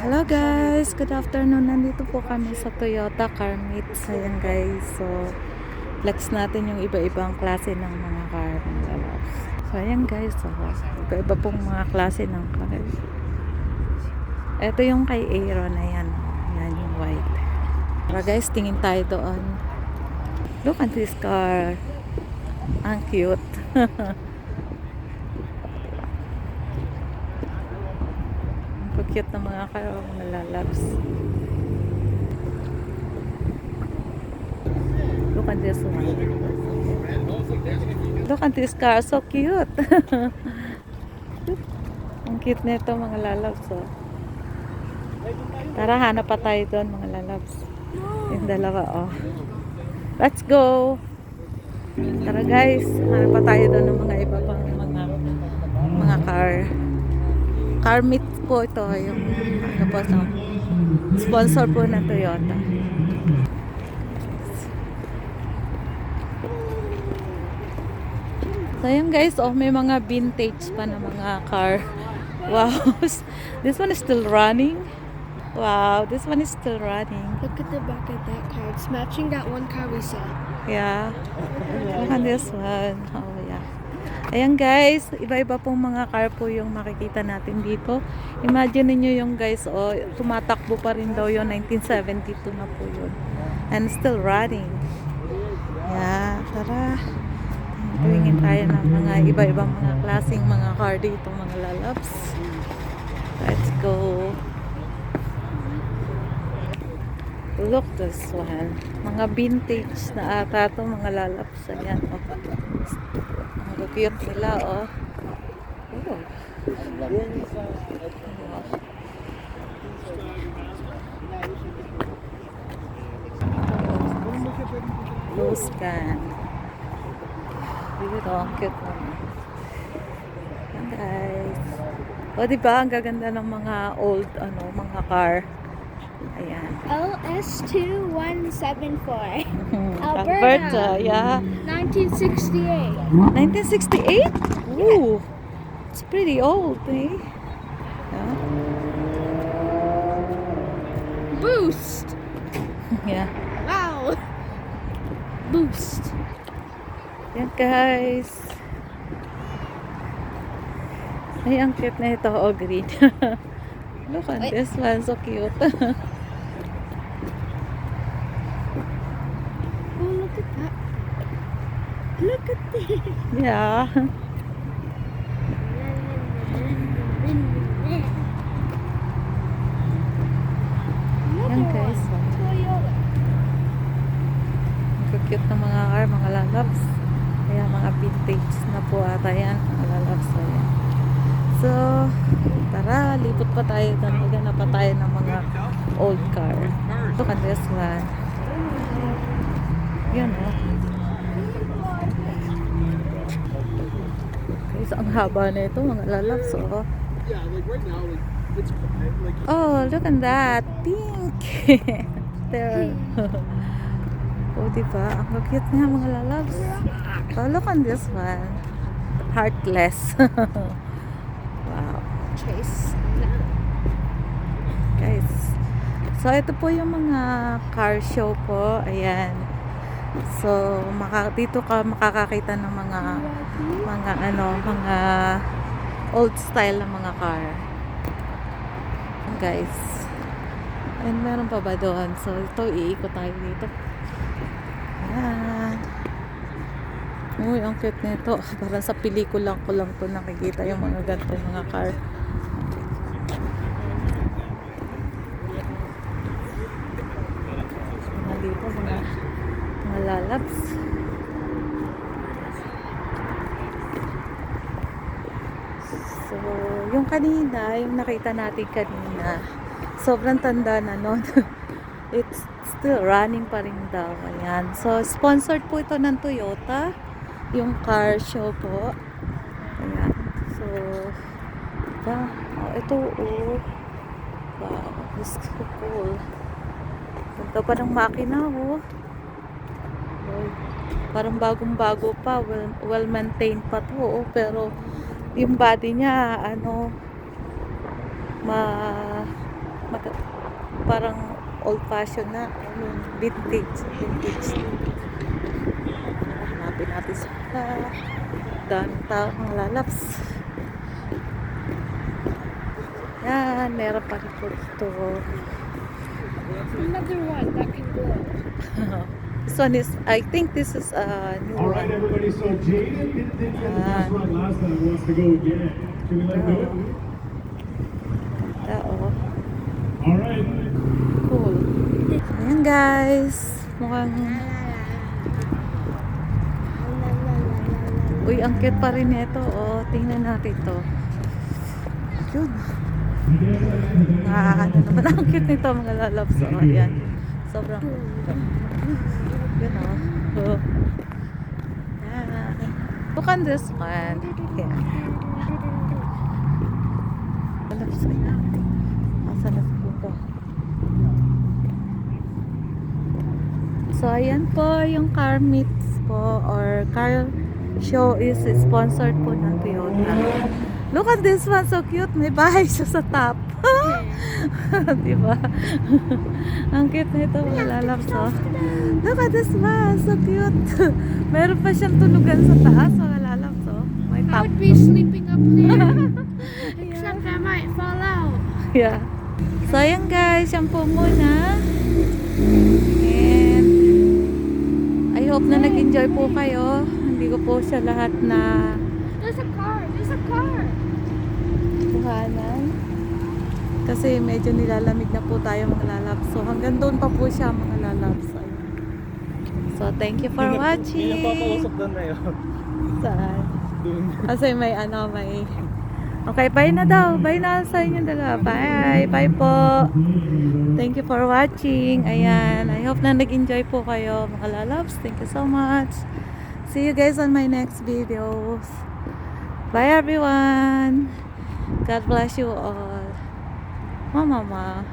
Hello guys, good afternoon. Nandito po kami sa Toyota Car Meets. Ayan guys, so flex natin yung iba-ibang klase ng mga car ng lalabs. So ayan guys, so iba-iba pong mga klase ng car. Ito yung kay Aaron, ayan. Ayan yung white. Tara guys, tingin tayo doon. Look at this car. Ang cute. Ang cute na mga car, mga lalabs. Look at this one. Look at this car, so cute. Ang cute nito mga lalabs. Oh. Tara, hanap pa tayo doon mga lalabs. Yung dalawa, oh. Let's go! Tara guys, hanap pa tayo doon ng mga iba pang mga car. Car meet po ito. Yung ano po, sponsor po ng Toyota. So yun guys, oh, may mga vintage pa na mga car. Wow, this one is still running. Wow, this one is still running. Look at the back of that car. It's matching that one car we saw. Yeah. Look at this one. Oh yeah. Ayan guys, iba-iba pong mga car po yung makikita natin dito. Imagine niyo yung guys, oh, tumatakbo pa rin daw yun. 1972 na po yun. And still running. Yeah, tara. Tuwingin tayo ng mga iba-ibang mga klaseng mga car dito, mga lalabs. Let's go. Look this one. Mga vintage na ata ito, mga lalabs. Ayan, oh. Ang cute nila, oh. Oh. Blue scan. Dito, ang cute naman. Ayan, guys. O, diba? Ang gaganda ng mga old, mga car. Ayan. LS2174. Alberta, yeah. 1968. 1968? Ooh. It's pretty old, eh? Yeah. Boost. Yeah. Wow. Boost. Yan guys. Ay, ang cute na ito. Oh, green. Look at this one. So cute. Oh, look at that. Look at this. Yeah. Yan guys. Toyota. Ang cute na mga car, mga lalabs. Kaya mga vintage na po ata yan. Mga lalabs. Ayan. So, tara, lipot pa tayo doon. Maghanap pa tayo ng mga old car. Look at this one. Yan, oh. Guys, ang haba na ito, mga lalabs, oh. Oh, look at that. Pink. There. Oh, diba? Ang cute nga, mga lalabs. Oh, look at this one. Heartless. Wow. Chase. Guys. So, ito po yung mga car show po. Ayan. So, dito ka makakakita ng mga old style ng mga car. Guys. And meron pa ba doon? So, ito, iikot tayo dito. Ayan. Uy, ang cute nito. Parang sa pelikula ko lang to nakikita yung mga ganito mga car. Dito mga lalabs. So, yung kanina, yung nakita natin kanina, sobrang tanda na nun. It's still running pa rin daw. Ayan. So, sponsored po ito ng Toyota. Yung car show po. Ayan. So, ito, oh. Wow, this is so cool. Ganda pa ng makina, oh. Parang bagong-bago pa. Well-maintained pa to, oh. Pero, yung body niya, parang old fashion na. Vintage. Hanapin natin sa daming tao mga lalaps. Yan, meron pa rin po dito. Another one that can go. This one is, I think this is a new All right, one. everybody. So Jaden didn't get the first run last time. Wants to go again. Can we let him do it? Oo. All right. Cool. Ayan guys. Mukhang, uy, ang cute pa rin ito. Oh, tingnan natin to. Yun. Ano naman ang cute nito mga lalabs. Oh, ayan. Sobrang. Yun oh. Ayan. Look on this one. Yeah. Lalabs ko yan. Asa na po. So, ayan po yung car meets po or car show is sponsored po ng Toyota. Look at this one, so cute. May bahay siya sa top. Diba? Ang cute na ito, mga lalabs, oh. Look at this one, so cute. Meron pa siyang tulugan sa taas, mga lalabs, oh. May I top. would be sleeping up there. Except I might fall out. Yeah. So, ayan guys, yan po muna. And I hope na nag-enjoy po kayo. Hindi ko po siya lahat na There's a car. There's a car. buhanan. Kasi medyo nilalamig na po tayo mga lalabs. So, hanggang doon pa po siya mga lalabs. Ayun. So, thank you for watching. doon na yun. Saan? Doon. Kasi may may... Okay, bye na daw. Bye na sa inyo dalawa. Bye. Bye po. Thank you for watching. Ayan. I hope na nag-enjoy po kayo mga lalabs. Thank you so much. See you guys on my next videos. Bye everyone. God bless you all. Mama.